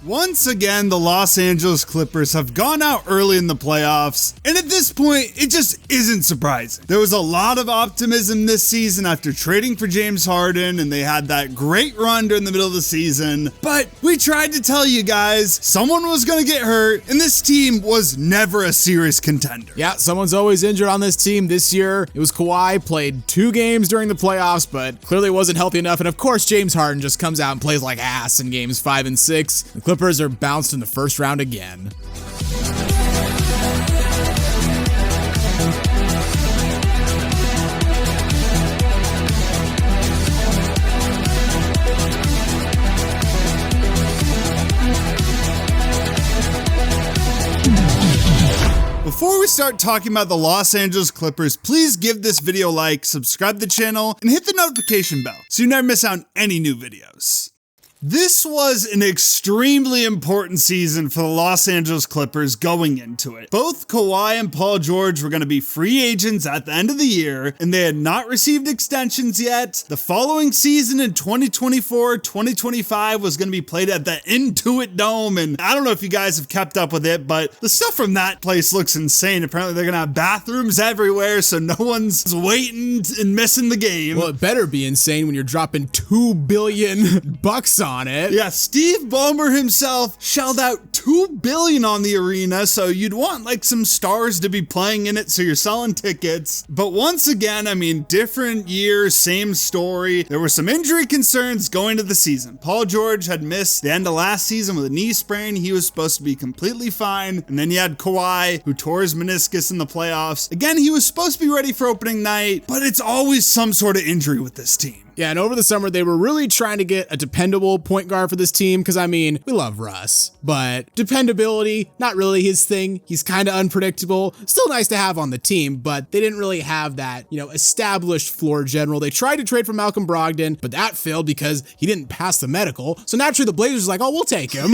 Once again, the Los Angeles Clippers have gone out early in the playoffs, and at this point, it just isn't surprising. There was a lot of optimism this season after trading for James Harden, and they had that great run during the middle of the season, but we tried to tell you guys, someone was going to get hurt, and this team was never a serious contender. Yeah, someone's always injured on this team. This year, it was Kawhi, played 2 games during the playoffs, but clearly wasn't healthy enough, and of course, James Harden just comes out and plays like ass in games 5 and 6. The Clippers are bounced in the first round again. Before we start talking about the Los Angeles Clippers, please give this video a like, subscribe to the channel, and hit the notification bell so you never miss out on any new videos. This was an extremely important season for the Los Angeles Clippers going into it. Both Kawhi and Paul George were going to be free agents at the end of the year, and they had not received extensions yet. The following season in 2024-2025 was going to be played at the Intuit Dome, and I don't know if you guys have kept up with it, but the stuff from that place looks insane. Apparently they're going to have bathrooms everywhere, so no one's waiting and missing the game. Well, it better be insane when you're dropping $2 billion on it. Yeah, Steve Ballmer himself shelled out $2 billion on the arena, so you'd want like some stars to be playing in it, so you're selling tickets. But once again, I mean, different year, same story. There were some injury concerns going to the season. Paul George had missed the end of last season with a knee sprain. He was supposed to be completely fine. And then you had Kawhi, who tore his meniscus in the playoffs. Again, he was supposed to be ready for opening night, but it's always some sort of injury with this team. Yeah, and over the summer, they were really trying to get a dependable point guard for this team, because, I mean, we love Russ, but dependability, not really his thing. He's kind of unpredictable. Still nice to have on the team, but they didn't really have that, established floor general. They tried to trade for Malcolm Brogdon, but that failed because he didn't pass the medical. So naturally, the Blazers were like, oh, we'll take him.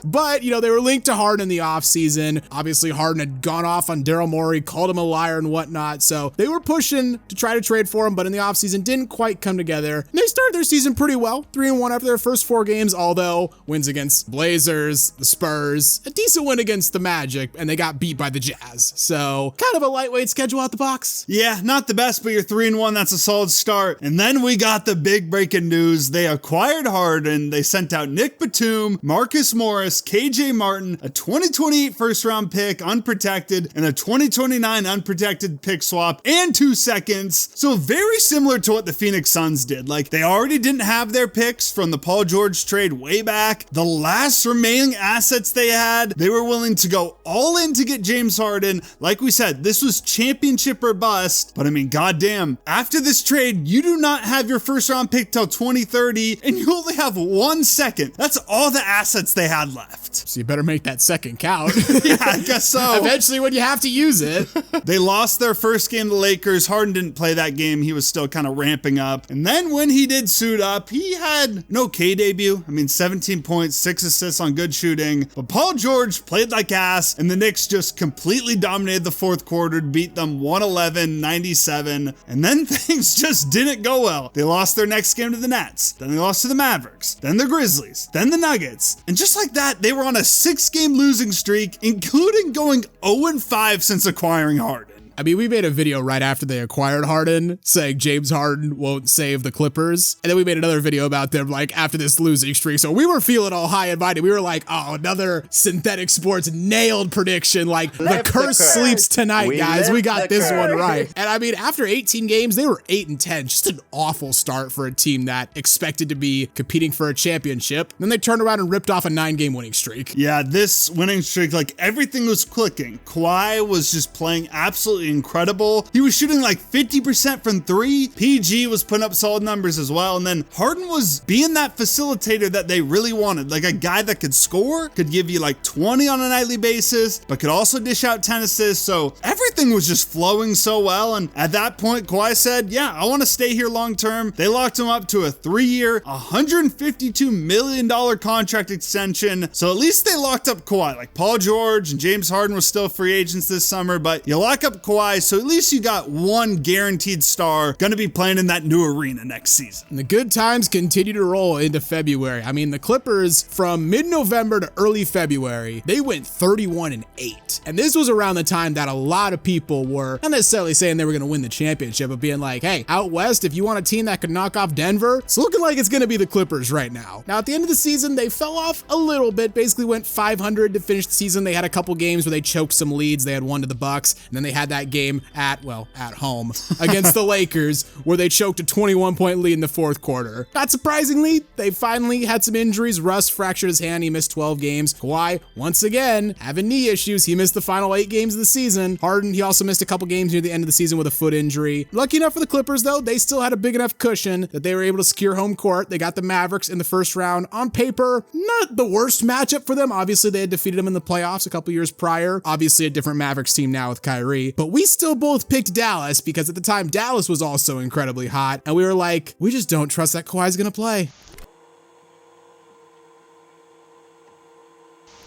But, they were linked to Harden in the offseason. Obviously, Harden had gone off on Daryl Morey, called him a liar and whatnot. So they were pushing to try to trade for him, but in the offseason didn't quite come together. And they started their season pretty well, 3-1 after their first 4 games, although wins against Blazers, the Spurs, a decent win against the Magic, and they got beat by the Jazz. So kind of a lightweight schedule out the box. Yeah, not the best, but you're 3-1. That's a solid start. And then we got the big breaking news. They acquired Harden. They sent out Nick Batum, Marcus Morris, KJ Martin, a 2028 first round pick, unprotected, and a 2029 unprotected pick swap, and 2 seconds. So very similar to what the Phoenix Suns did. Like, they already didn't have their picks from the Paul George trade way back. The last remaining assets they had, they were willing to go all in to get James Harden. Like we said, this was championship or bust, but I mean, goddamn, after this trade, you do not have your first round pick till 2030, and you only have 1 second. That's all the assets they had left. So you better make that second count. Yeah, I guess so. Eventually when you have to use it. They lost their first game to the Lakers. Harden didn't play that game. He was still kind of ramping up. And then when he did suit up, he had an okay debut. I mean, 17 points, 6 assists on good shooting. But Paul George played like ass, and the Knicks just completely dominated the fourth quarter to beat them 111-97. And then things just didn't go well. They lost their next game to the Nets. Then they lost to the Mavericks. Then the Grizzlies. Then the Nuggets. And just like that, they were on a 6-game losing streak, including going 0-5 since acquiring Harden. I mean, we made a video right after they acquired Harden saying James Harden won't save the Clippers. And then we made another video about them like after this losing streak. So we were feeling all high and mighty. We were like, oh, another synthetic sports nailed prediction. Like the curse sleeps tonight, guys. We got this one right. And I mean, after 18 games, they were 8-10. Just an awful start for a team that expected to be competing for a championship. Then they turned around and ripped off a 9-game winning streak. Yeah, this winning streak, like everything was clicking. Kawhi was just playing absolutely incredible. He was shooting like 50% from 3. PG was putting up solid numbers as well. And then Harden was being that facilitator that they really wanted, like a guy that could score, could give you like 20 on a nightly basis, but could also dish out 10 assists. So everything was just flowing so well. And at that point, Kawhi said, yeah, I want to stay here long term. They locked him up to a 3-year, $152 million contract extension. So at least they locked up Kawhi. Like Paul George and James Harden were still free agents this summer, but you lock up Kawhi Kawhi, so at least you got one guaranteed star going to be playing in that new arena next season. And the good times continue to roll into February. I mean, the Clippers from mid-November to early February, they went 31-8. And this was around the time that a lot of people were not necessarily saying they were going to win the championship, but being like, hey, out west, if you want a team that could knock off Denver, it's looking like it's going to be the Clippers right now. Now, at the end of the season, they fell off a little bit, basically went 500 to finish the season. They had a couple games where they choked some leads. They had one to the Bucks, and then they had that game at home against the Lakers where they choked a 21-point lead in the fourth quarter. Not surprisingly, they finally had some injuries. Russ fractured his hand. He missed 12 games. Kawhi, once again, having knee issues. He missed the final 8 games of the season. Harden, he also missed a couple games near the end of the season with a foot injury. Lucky enough for the Clippers, though, they still had a big enough cushion that they were able to secure home court. They got the Mavericks in the first round. On paper, not the worst matchup for them. Obviously, they had defeated them in the playoffs a couple years prior. Obviously, a different Mavericks team now with Kyrie. But we still both picked Dallas because at the time, Dallas was also incredibly hot. And we were like, we just don't trust that Kawhi's going to play.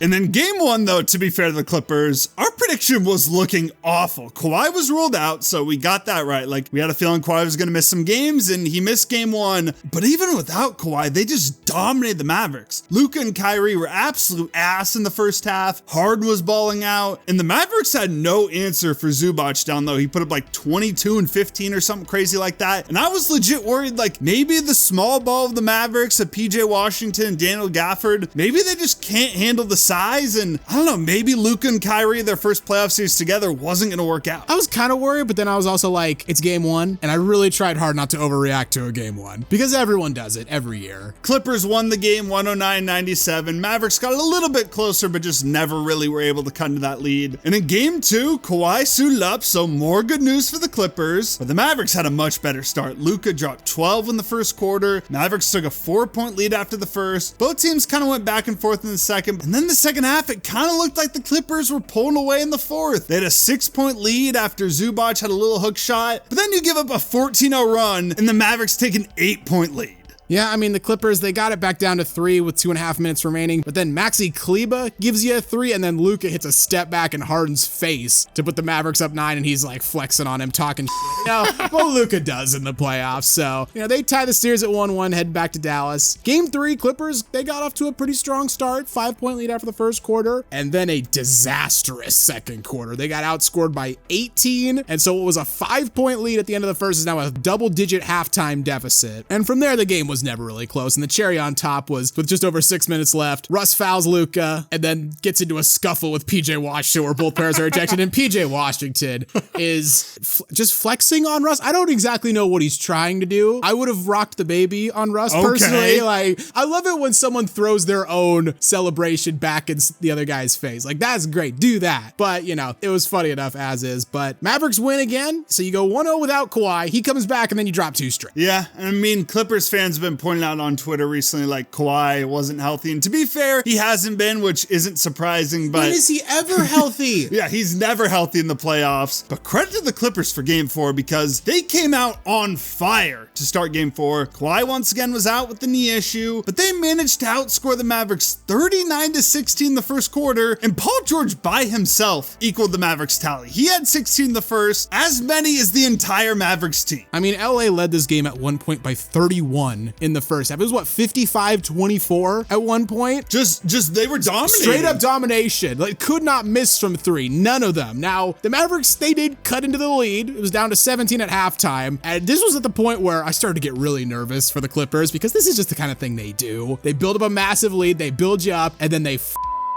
And then game 1, though, to be fair to the Clippers, our prediction was looking awful. Kawhi was ruled out, so we got that right. Like, we had a feeling Kawhi was going to miss some games, and he missed game 1. But even without Kawhi, they just dominated the Mavericks. Luka and Kyrie were absolute ass in the first half. Harden was balling out, and the Mavericks had no answer for Zubac down low. He put up like 22 and 15 or something crazy like that. And I was legit worried, like, maybe the small ball of the Mavericks of PJ Washington and Daniel Gafford, maybe they just can't handle the size, and I don't know, maybe Luka and Kyrie, their first playoff series together, wasn't going to work out. I was kind of worried, but then I was also like, it's game 1, and I really tried hard not to overreact to a game 1, because everyone does it every year. Clippers won the game 109-97. Mavericks got a little bit closer, but just never really were able to come to that lead. And in game 2, Kawhi suited up, so more good news for the Clippers, but the Mavericks had a much better start. Luka dropped 12 in the first quarter. Mavericks took a 4-point lead after the first. Both teams kind of went back and forth in the second, and then the second half, it kind of looked like the Clippers were pulling away in the fourth. They had a 6-point lead after Zubac had a little hook shot, but then you give up a 14-0 run, and the Mavericks take an 8-point lead. Yeah, I mean, the Clippers, they got it back down to 3 with 2.5 minutes remaining, but then Maxi Kleber gives you a 3, and then Luka hits a step back in Harden's face to put the Mavericks up 9, and he's like flexing on him, talking shit. You know, well, Luka does in the playoffs. So, you know, they tie the series at 1-1, head back to Dallas. Game 3, Clippers, they got off to a pretty strong start, 5-point lead after the first quarter, and then a disastrous second quarter. They got outscored by 18, and so what was a 5-point lead at the end of the first is now a double-digit halftime deficit. And from there, the game was never really close. And the cherry on top was with just over 6 minutes left, Russ fouls Luka and then gets into a scuffle with PJ Washington where both pairs are ejected. And PJ Washington is just flexing on Russ. I don't exactly know what he's trying to do. I would have rocked the baby on Russ personally. Like, I love it when someone throws their own celebration back in the other guy's face. Like, that's great. Do that. But, you know, it was funny enough as is. But Mavericks win again. So you go 1-0 without Kawhi. He comes back and then you drop 2 straight. Yeah, I mean, Clippers fans have been pointing out on Twitter recently, like, Kawhi wasn't healthy. And to be fair, he hasn't been, which isn't surprising, but... When is he ever healthy? Yeah, he's never healthy in the playoffs. But credit to the Clippers for game 4 because they came out on fire to start game 4. Kawhi once again was out with the knee issue, but they managed to outscore the Mavericks 39-16 in the first quarter, and Paul George by himself equaled the Mavericks tally. He had 16 in the first, as many as the entire Mavericks team. I mean, LA led this game at one point by 31 in the first half. It was what, 55-24 at one point? Just they were dominating. Straight up domination. Like, could not miss from 3. None of them. Now, the Mavericks, they did cut into the lead. It was down to 17 at halftime. And this was at the point where I started to get really nervous for the Clippers because this is just the kind of thing they do. They build up a massive lead, they build you up, and then they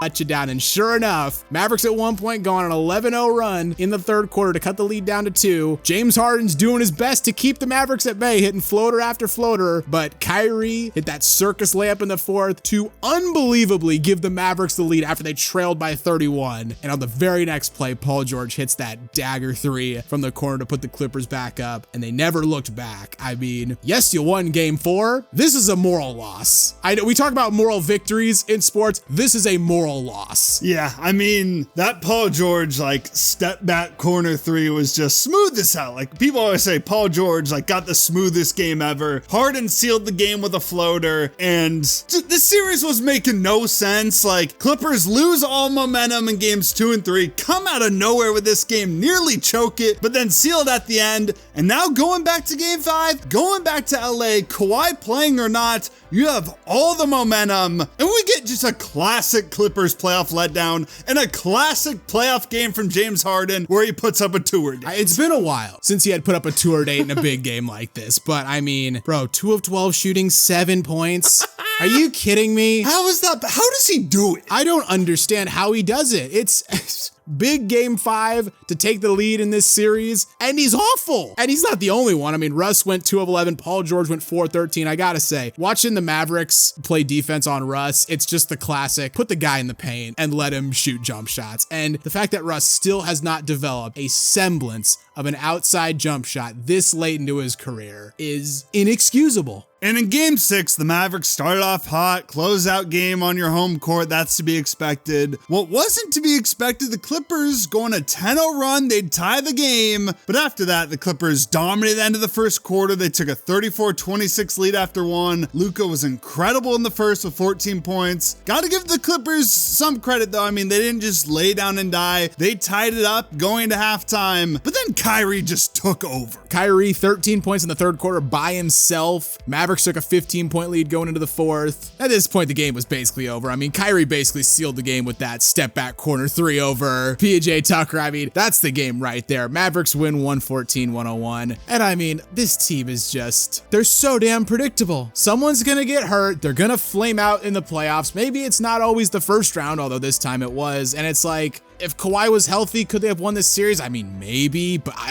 let you down. And sure enough, Mavericks at one point go on an 11-0 run in the third quarter to cut the lead down to 2. James Harden's doing his best to keep the Mavericks at bay, hitting floater after floater, but Kyrie hit that circus layup in the fourth to unbelievably give the Mavericks the lead after they trailed by 31. And on the very next play, Paul George hits that dagger 3 from the corner to put the Clippers back up, and they never looked back. I mean, yes, you won game 4. This is a moral loss. We talk about moral victories in sports. This is a moral abysmal loss. Yeah, I mean, that Paul George, like, step back corner three was just smooth as hell. Like, people always say Paul George, like, got the smoothest game ever. Harden sealed the game with a floater, and this series was making no sense. Like, Clippers lose all momentum in games 2 and 3, come out of nowhere with this game, nearly choke it, but then seal it at the end. And now going back to game 5, going back to LA, Kawhi playing or not, you have all the momentum, and we get just a classic Clippers playoff letdown and a classic playoff game from James Harden where he puts up a tour date. It's been a while since he had put up a tour date in a big game like this, but I mean, bro, 2 of 12 shooting, 7 points. Are you kidding me? How is that? How does he do it? I don't understand how he does it. It's big game 5 to take the lead in this series, and he's awful. And he's not the only one. I mean, Russ went 2 of 11. Paul George went 4 of 13. I gotta say, watching the Mavericks play defense on Russ, it's just the classic, put the guy in the paint and let him shoot jump shots. And the fact that Russ still has not developed a semblance of an outside jump shot this late into his career is inexcusable. And in game 6, the Mavericks started off hot, closeout game on your home court, that's to be expected. What wasn't to be expected, the Clippers going a 10-0 run, they'd tie the game. But after that, the Clippers dominated the end of the first quarter. They took a 34-26 lead after 1. Luka was incredible in the first with 14 points. Gotta give the Clippers some credit though. I mean, they didn't just lay down and die. They tied it up going to halftime, but then Kyrie just took over. Kyrie, 13 points in the third quarter by himself. Mavericks took a 15-point lead going into the fourth. At this point, the game was basically over. I mean, Kyrie basically sealed the game with that step back corner 3 over PJ Tucker. I mean, that's the game right there. Mavericks win 114-101. And I mean, this team is just, they're so damn predictable. Someone's gonna get hurt. They're gonna flame out in the playoffs. Maybe it's not always the first round, although this time it was. And it's like, if Kawhi was healthy, could they have won this series? I mean, maybe, but I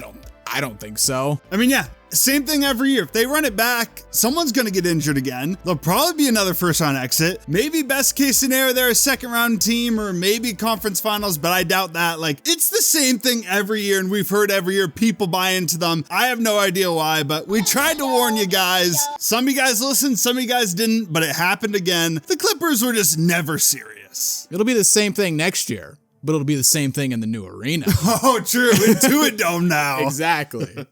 don't think so. I mean, yeah, same thing every year. If they run it back, someone's going to get injured again. There'll probably be another first round exit. Maybe best case scenario, they're a second round team or maybe conference finals, but I doubt that. Like, it's the same thing every year, and we've heard every year people buy into them. I have no idea why, but we tried to warn you guys. Some of you guys listened, some of you guys didn't, but it happened again. The Clippers were just never serious. It'll be the same thing next year, but it'll be the same thing in the new arena. Oh, true. Intuit Dome now. Exactly.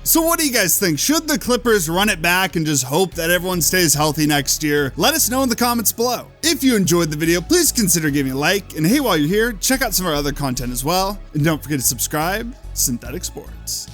So what do you guys think? Should the Clippers run it back and just hope that everyone stays healthy next year? Let us know in the comments below. If you enjoyed the video, please consider giving a like. And hey, while you're here, check out some of our other content as well. And don't forget to subscribe. Synthetic Sports.